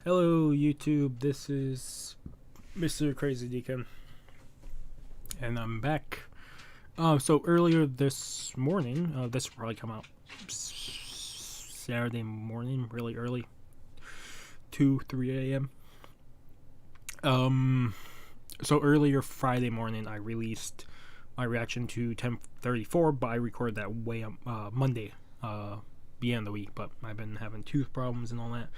Hello YouTube, this is Mr. Crazy Deacon, and I'm back. So earlier this morning, this will probably come out Saturday morning, really early, 2-3 a.m. So earlier Friday morning, I released my reaction to 1034, but I recorded that way Monday, beginning of the week, but I've been having tooth problems and all that.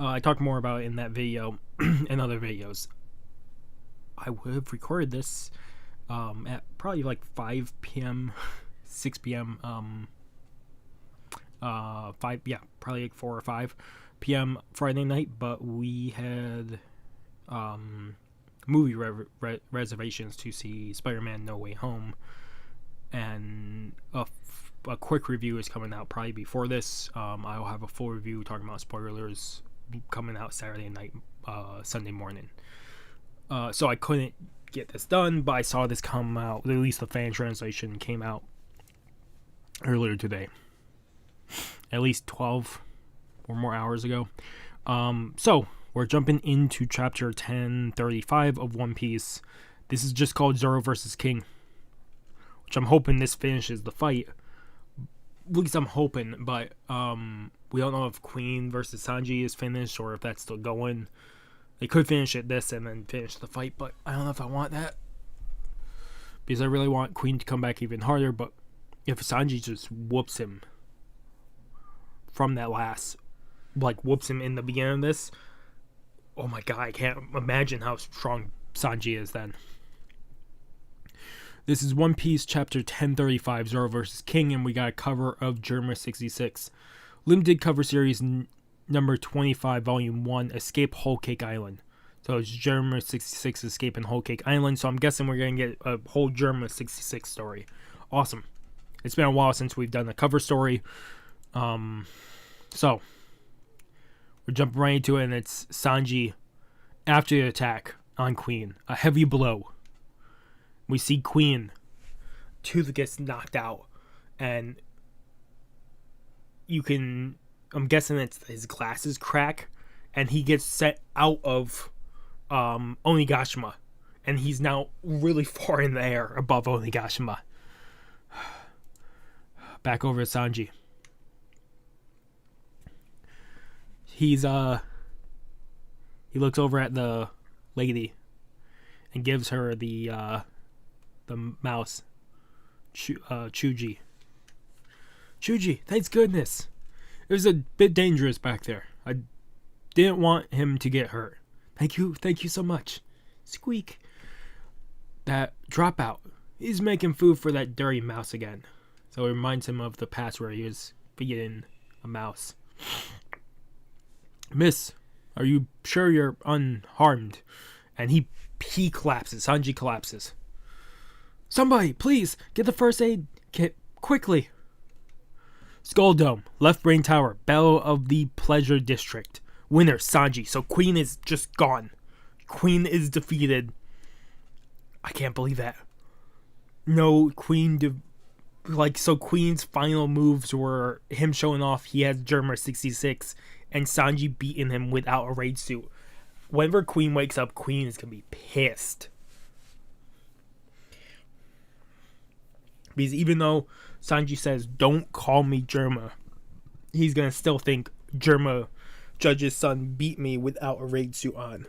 I talked more about it in that video and other videos. I would have recorded this at probably like 5 p.m., 6 p.m., probably like 4 or 5 p.m. Friday night, but we had movie reservations to see Spider-Man No Way Home, and a quick review is coming out probably before this. I'll have a full review talking about spoilers coming out Saturday night, Sunday morning. So I couldn't get this done, but I saw this come out, at least the fan translation came out earlier today, at least 12 or more hours ago. So we're jumping into chapter 1035 of One Piece. This is just called Zoro versus King, which I'm hoping this finishes the fight. At least I'm hoping, but we don't know if Queen versus Sanji is finished or if that's still going. They could finish it this and then finish the fight, but I don't know if I want that, because I really want Queen to come back even harder. But if Sanji just whoops him from that last, like whoops him in the beginning of this, oh my god, I can't imagine how strong Sanji is then. This is One Piece chapter 1035, Zoro vs. King, and we got a cover of Germa 66. Limited cover series number 25, volume 1, Escape Whole Cake Island. So it's Germa 66 Escape in Whole Cake Island, so I'm guessing we're going to get a whole Germa 66 story. Awesome. It's been a while since we've done a cover story. So we're jumping right into it, and it's Sanji after the attack on Queen. A heavy blow. We see Queen. Tooth gets knocked out, and I'm guessing it's his glasses crack, and he gets set out of Onigashima, and he's now really far in the air above Onigashima. Back over to Sanji. He looks over at the lady and gives her the mouse, Chuji. Chuji, thanks goodness. It was a bit dangerous back there. I didn't want him to get hurt. Thank you so much. Squeak. That dropout. He's making food for that dirty mouse again. So it reminds him of the past where he was feeding a mouse. Miss, are you sure you're unharmed? And he collapses. Sanji collapses. Somebody, please, get the first aid kit, quickly. Skull Dome, Left Brain Tower, Battle of the Pleasure District. Winner, Sanji. So Queen is just gone. Queen is defeated. I can't believe that. No, Queen... so Queen's final moves were him showing off he has Germa 66 and Sanji beating him without a raid suit. Whenever Queen wakes up, Queen is going to be pissed. Because even though Sanji says, don't call me Germa, he's going to still think Germa, Judge's son, beat me without a raid suit on.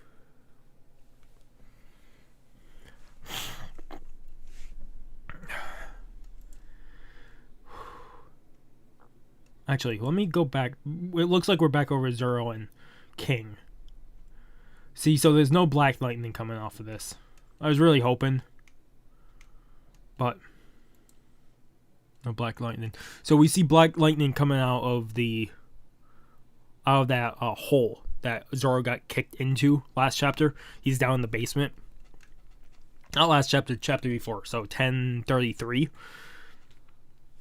Actually, let me go back. It looks like we're back over Zoro and King. See, so there's no Black Lightning coming off of this. I was really hoping, but no Black Lightning. So we see Black Lightning coming out of that hole that Zoro got kicked into last chapter. He's down in the basement. Not last chapter, chapter before. So 1033.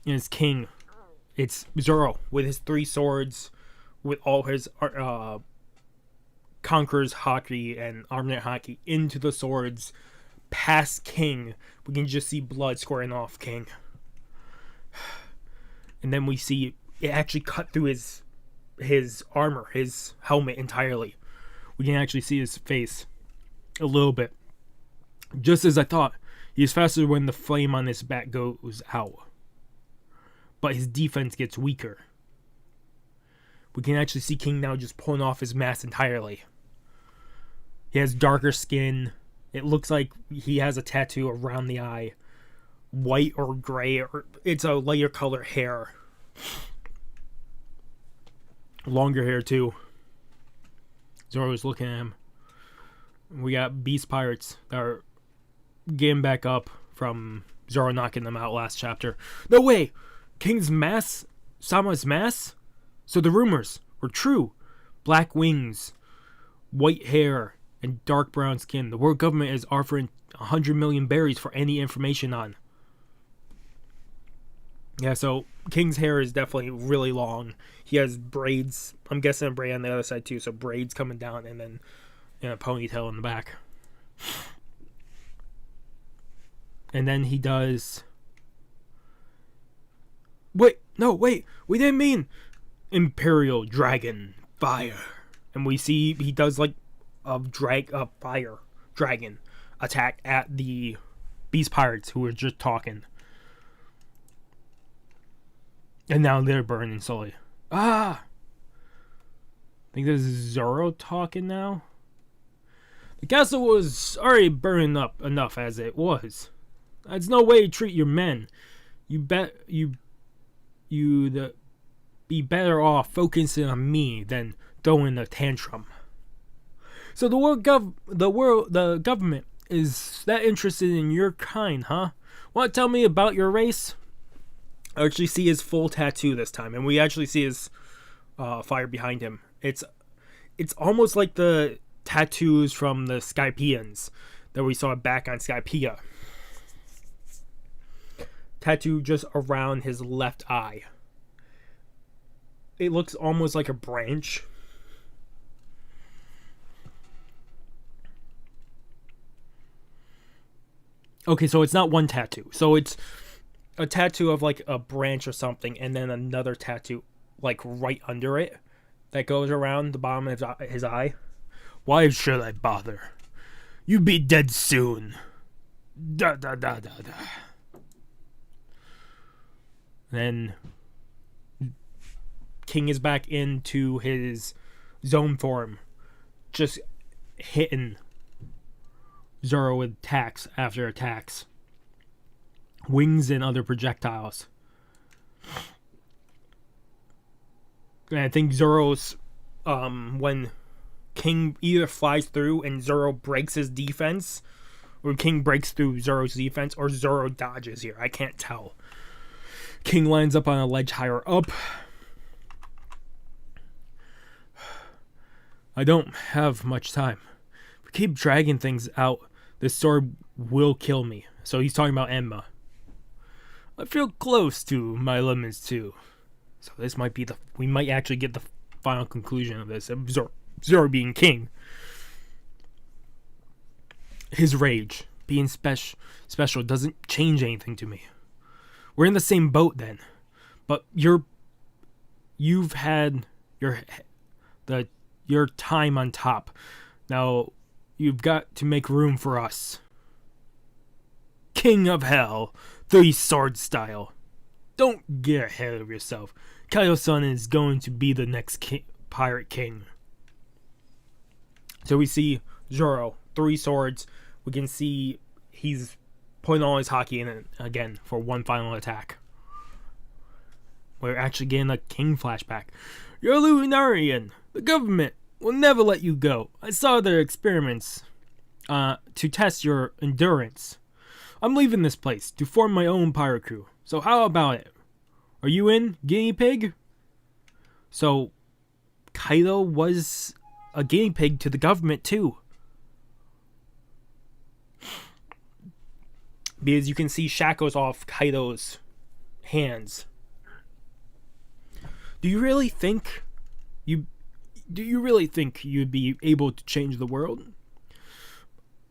And it's King. It's Zoro with his 3 swords, with all his Conqueror's Haki and Armament Haki into the swords, past King. We can just see blood squirting off King. and then we see it actually cut through his armor, his helmet entirely. We can actually see his face a little bit. Just as I thought, he's faster when the flame on his back goes out. But his defense gets weaker. We can actually see King now just pulling off his mask entirely. He has darker skin. It looks like he has a tattoo around the eye. White or gray, or it's a lighter color hair. Longer hair too. Zoro's looking at him. We got beast pirates that are getting back up from Zoro knocking them out last chapter. No way! King's mask? Sama's mask? So the rumors were true. Black wings, white hair, and dark brown skin. The world government is offering 100 million berries for any information on. Yeah, so King's hair is definitely really long. He has braids. I'm guessing a braid on the other side too. So braids coming down and then a ponytail in the back. And then he does... Wait, we didn't mean Imperial Dragon Fire. And we see he does like a fire dragon attack at the beast pirates who were just talking. And now they're burning slowly. I think this is Zoro talking now. The castle was already burning up enough as it was. That's no way to treat your men. You'd be better off focusing on me than throwing a tantrum. So the government is that interested in your kind, huh? Want to tell me about your race? I actually see his full tattoo this time, and we actually see his fire behind him. It's almost like the tattoos from the Skypians that we saw back on Skypea. Tattoo just around his left eye. It looks almost like a branch. Okay, so it's not one tattoo. So it's a tattoo of like a branch or something, and then another tattoo like right under it that goes around the bottom of his eye. Why should I bother? You'd be dead soon. Da da da da da. Then King is back into his zone form, just hitting Zoro with attacks after attacks. Wings and other projectiles. And I think Zoro's when King either flies through and Zoro breaks his defense, or King breaks through Zoro's defense, or Zoro dodges here. I can't tell. King lands up on a ledge higher up. I don't have much time. If we keep dragging things out, this sword will kill me. So he's talking about Enma. I feel close to my limits too. So this might be we might actually get the final conclusion of this. Zoro being king. His rage, being special doesn't change anything to me. We're in the same boat then. But you've had your time on top. Now you've got to make room for us. King of Hell, 3-sword style. Don't get ahead of yourself. Kaido-san is going to be the next pirate king. So we see Zoro, 3 swords. We can see he's putting all his hockey in it again for one final attack. We're actually getting a king flashback. You're a Lunarian. The government will never let you go. I saw their experiments to test your endurance. I'm leaving this place to form my own pirate crew. So how about it? Are you in, guinea pig? So Kaido was a guinea pig to the government too. Because you can see shackles off Kaido's hands. Do you really think you'd be able to change the world?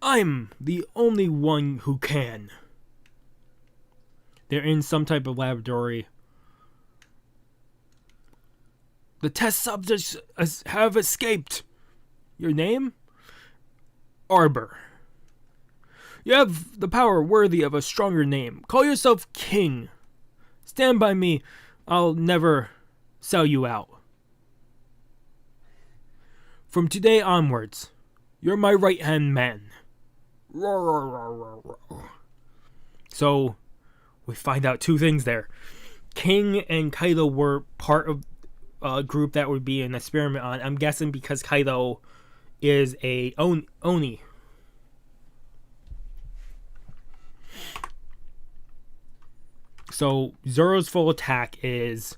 I'm the only one who can. They're in some type of laboratory. The test subjects have escaped. Your name? Arbor. You have the power worthy of a stronger name. Call yourself King. Stand by me. I'll never sell you out. From today onwards, you're my right-hand man. So, we find out two things there. King and Kaido were part of a group that would be an experiment on. I'm guessing because Kaido is a Oni. So, Zoro's full attack is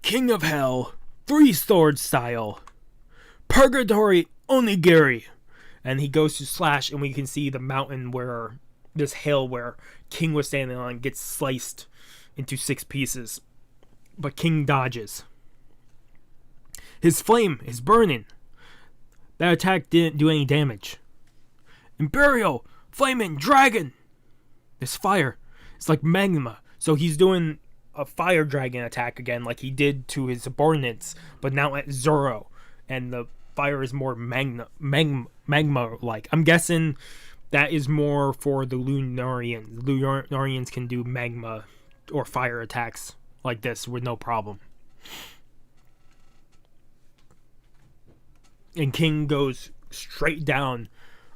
King of Hell, 3 sword style, Purgatory Onigiri. And he goes to slash, and we can see the mountain where this hill where King was standing on gets sliced into 6 pieces. But King dodges. His flame is burning. That attack didn't do any damage. Imperial Flaming Dragon. This fire is like magma. So he's doing a fire dragon attack again like he did to his subordinates, but now at Zoro. And the fire is more magma-like. I'm guessing that is more for the Lunarians. Lunarians can do magma or fire attacks like this with no problem. And King goes straight down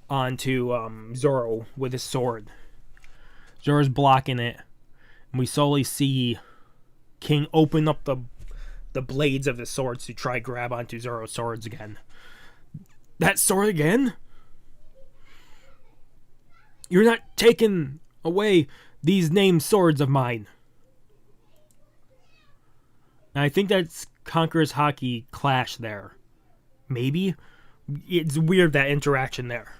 onto Zoro with his sword. Zoro's blocking it. And we slowly see King open up the blades of the swords to try grab onto Zoro's swords again. That sword again? You're not taking away these named swords of mine. And I think that's Conqueror's Haki clash there. Maybe? It's weird, that interaction there.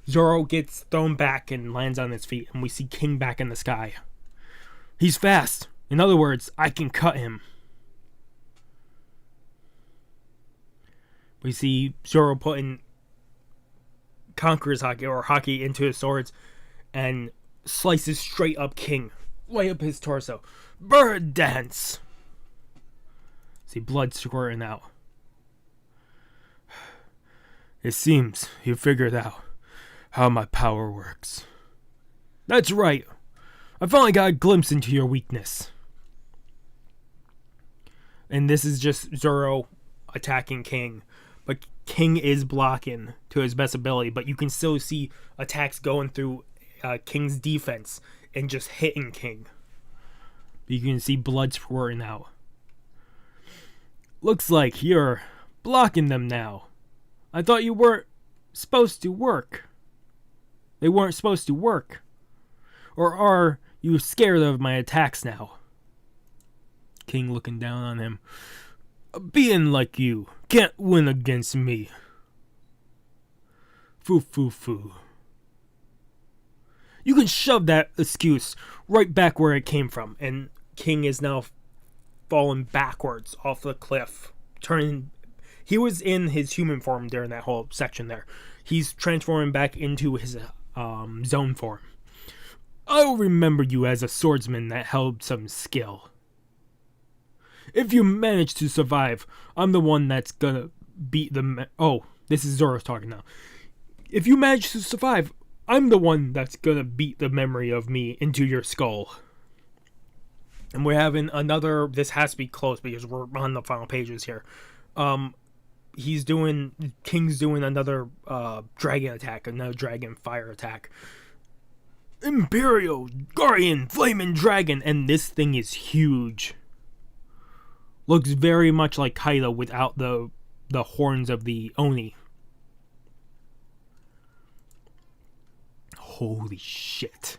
Zoro gets thrown back and lands on his feet, and we see King back in the sky. He's fast. In other words, I can cut him. We see Zoro putting Conqueror's Haki or Haki into his swords and slices straight up King, way up his torso. Bird dance. See blood squirting out. It seems you figured out how my power works. That's right. I finally got a glimpse into your weakness. And this is just Zoro attacking King. But King is blocking to his best ability. But you can still see attacks going through King's defense and just hitting King. You can see blood squirting out. Looks like you're blocking them now. I thought you weren't supposed to work. They weren't supposed to work. Or are you scared of my attacks now? King looking down on him. A being like you can't win against me. Foo foo foo. You can shove that excuse right back where it came from. And King is now falling backwards off the cliff. He was in his human form during that whole section there. He's transforming back into his zone form. I'll remember you as a swordsman that held some skill. If you manage to survive, I'm the one that's gonna beat the... this is Zoro talking now. If you manage to survive, I'm the one that's gonna beat the memory of me into your skull. And we're having another... This has to be close because we're on the final pages here. King's doing another dragon attack, another dragon fire attack. Imperial Guardian Flaming Dragon, and this thing is huge. Looks very much like Kaido without the horns of the Oni. Holy shit.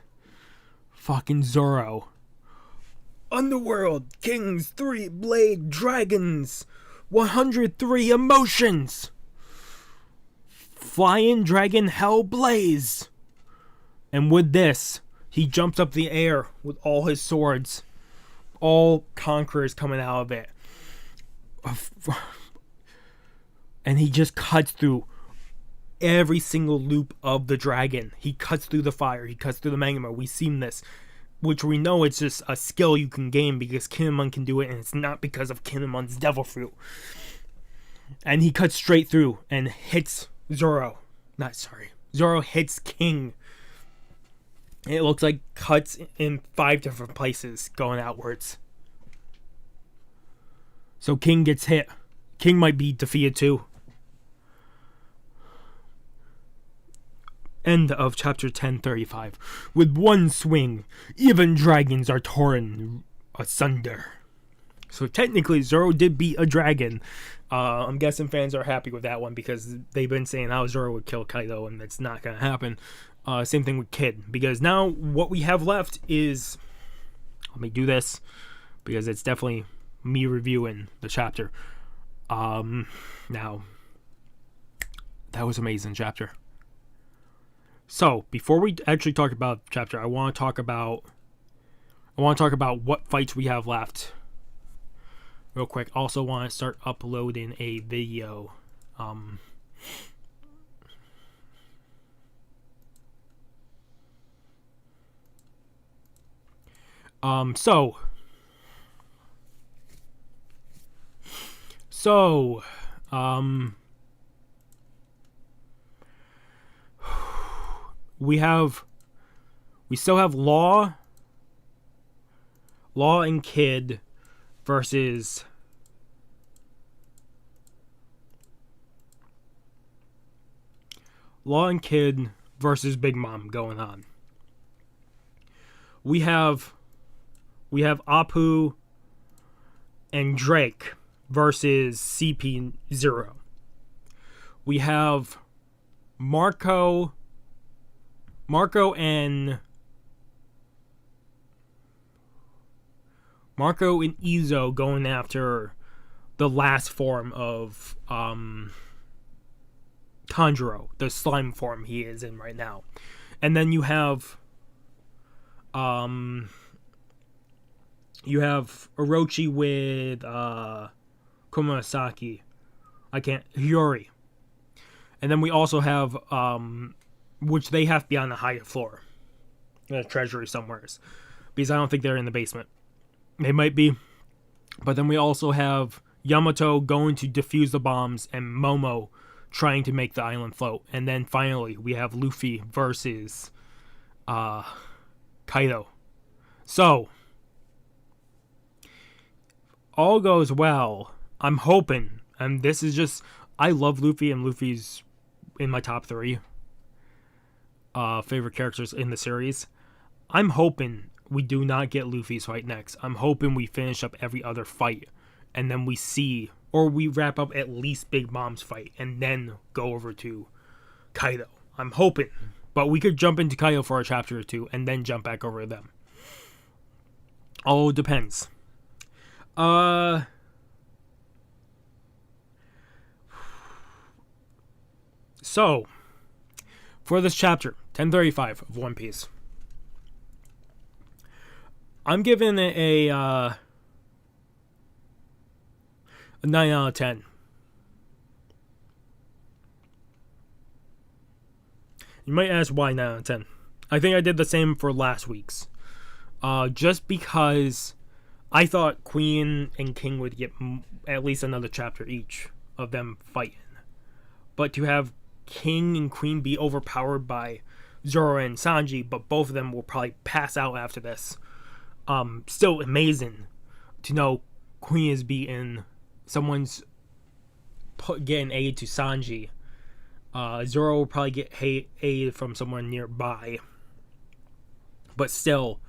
Fucking Zoro. Underworld King's 3-blade dragons. 103 emotions. Flying Dragon Hell Blaze. And with this, he jumps up the air with all his swords. All conquerors coming out of it. And he just cuts through every single loop of the dragon. He cuts through the fire. He cuts through the magma. We've seen this. which we know it's just a skill you can gain because Kinemon can do it, and it's not because of Kinemon's devil fruit. And he cuts straight through and hits Zoro. Zoro hits King. It looks like cuts in 5 different places going outwards. So King gets hit. King might be defeated too. End of chapter 1035. With one swing, even dragons are torn asunder. So technically, Zoro did beat a dragon. I'm guessing fans are happy with that one because they've been saying how Zoro would kill Kaido, and it's not going to happen. Same thing with Kid, because now what we have left is... Let me do this, because it's definitely me reviewing the chapter. Now, that was an amazing chapter. So, before we actually talk about the chapter, I want to talk about what fights we have left. Real quick. Also want to start uploading a video. We still have Law and Kid versus Big Mom going on. We have Apu and Drake versus CP0. We have Marco and Izo going after the last form of Tanjiro, the slime form he is in right now. And then you have Orochi with Kumasaki. Hiyori. And then we also have which they have to be on the higher floor. In a treasury somewhere. Because I don't think they're in the basement. They might be. But then we also have Yamato going to defuse the bombs and Momo trying to make the island float. And then finally we have Luffy versus Kaido. So, all goes well. I'm hoping, and this is just, I love Luffy, and Luffy's in my top 3 favorite characters in the series. I'm hoping we do not get Luffy's fight next. I'm hoping we finish up every other fight, and then we see, or we wrap up at least Big Mom's fight, and then go over to Kaido. I'm hoping, but we could jump into Kaido for a chapter or 2, and then jump back over to them. All depends. So, for this chapter, 1035 of One Piece, I'm giving it a 9 out of 10. You might ask why 9 out of 10. I think I did the same for last week's. Just because I thought Queen and King would get at least another chapter each of them fighting. But to have King and Queen be overpowered by Zoro and Sanji, but both of them will probably pass out after this. Still amazing to know Queen is beaten, someone's getting aid to Sanji. Zoro will probably get aid from someone nearby. But still,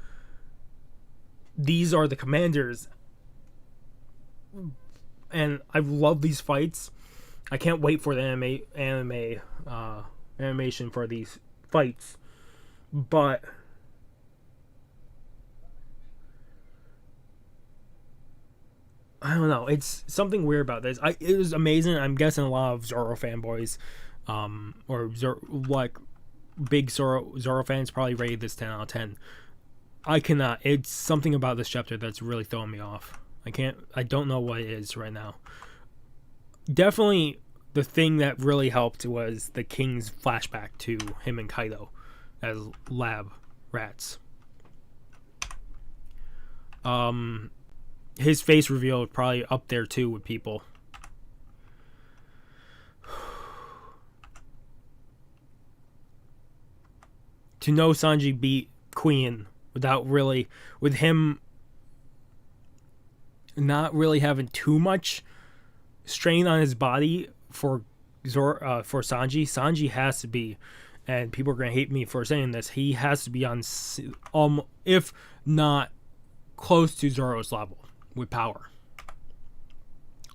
these are the commanders. And I love these fights. I can't wait for the animation for these fights. But I don't know. It's something weird about this. It was amazing. I'm guessing a lot of Zoro fanboys, big Zoro fans probably rated this 10 out of 10. I cannot. It's something about this chapter that's really throwing me off. I don't know what it is right now. Definitely the thing that really helped was the King's flashback to him and Kaido as lab rats. His face reveal is probably up there too with people. To know Sanji beat Queen with him not really having too much strain on his body for Sanji has to be, and people are gonna hate me for saying this, he has to be on, if not close to Zoro's level with power.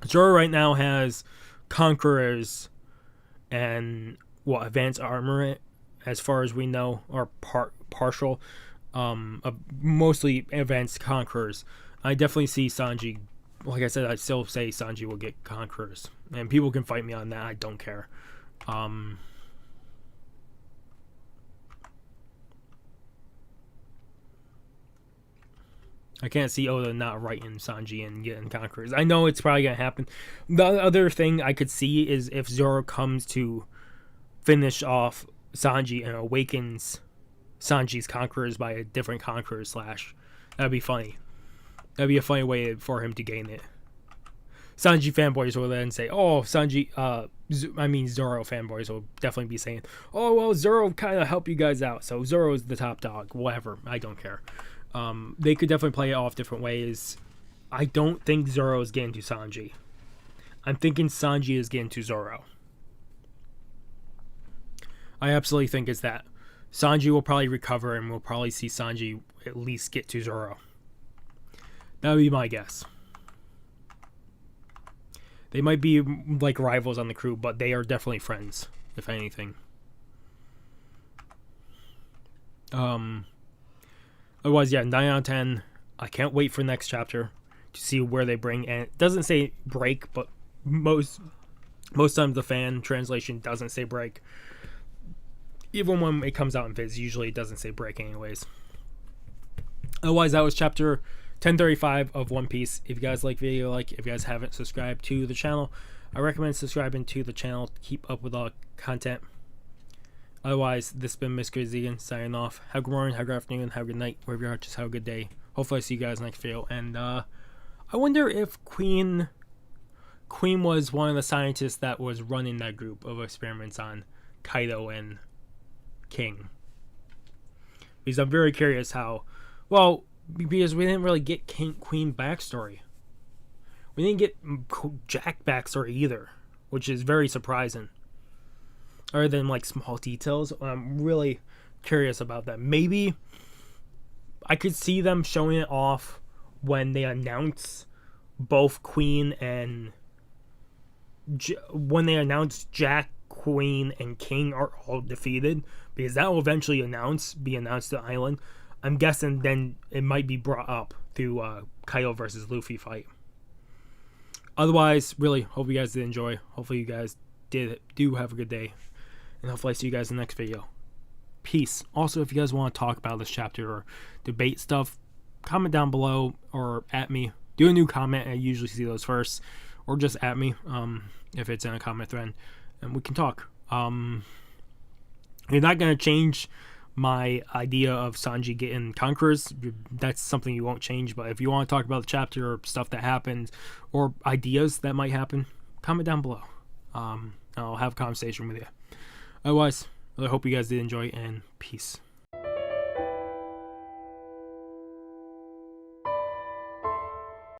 Zoro right now has Conquerors and advanced armor, as far as we know, or partial, mostly advanced Conquerors. I definitely see Sanji. Like I said, I still say Sanji will get Conquerors, and people can fight me on that. I don't care. I can't see Oda not writing Sanji and getting Conquerors. I know it's probably gonna happen. The other thing I could see is if Zoro comes to finish off Sanji and awakens Sanji's Conquerors by a different Conqueror slash. That'd be funny. That'd be a funny way for him to gain it. Sanji fanboys will then say, "Oh, Zoro fanboys will definitely be saying, "Oh, well, Zoro kind of helped you guys out, so Zoro's the top dog." Whatever, I don't care. They could definitely play it off different ways. I don't think Zoro is getting to Sanji. I'm thinking Sanji is getting to Zoro. I absolutely think it's that. Sanji will probably recover, and we'll probably see Sanji at least get to Zoro. That would be my guess. They might be like rivals on the crew, but they are definitely friends, if anything. Otherwise, yeah, 9 out of 10. I can't wait for the next chapter to see where they bring. And it doesn't say break, but most times the fan translation doesn't say break. Even when it comes out in Viz, usually it doesn't say break anyways. Otherwise, that was chapter 1035 of One Piece. If you guys like the video, if you guys haven't subscribed to the channel, I recommend subscribing to the channel to keep up with all content. Otherwise, this has been Mr. Zegan signing off. Have a good morning, have a good afternoon, have a good night, wherever you are, just have a good day. Hopefully I see you guys next video. And I wonder if Queen was one of the scientists that was running that group of experiments on Kaido and King. Because I'm very curious because we didn't really get Queen backstory. We didn't get Jack backstory either, which is very surprising. Other than small details, I'm really curious about that. Maybe I could see them showing it off when they announce both Queen and when they announce Jack, Queen, and King are all defeated, because that will eventually be announced to the island. I'm guessing then it might be brought up through Kaido versus Luffy fight. Otherwise, really hope you guys did enjoy. Hopefully you guys do have a good day, and hopefully I see you guys in the next video. Peace. Also, if you guys want to talk about this chapter or debate stuff, comment down below or at me. Do a new comment. I usually see those first, or just at me if it's in a comment thread, and we can talk. You're not gonna change my idea of Sanji getting Conquerors. That's something you won't change. But if you want to talk about the chapter or stuff that happened or ideas that might happen, comment down below. I'll have a conversation with you. Otherwise, I hope you guys did enjoy, and peace.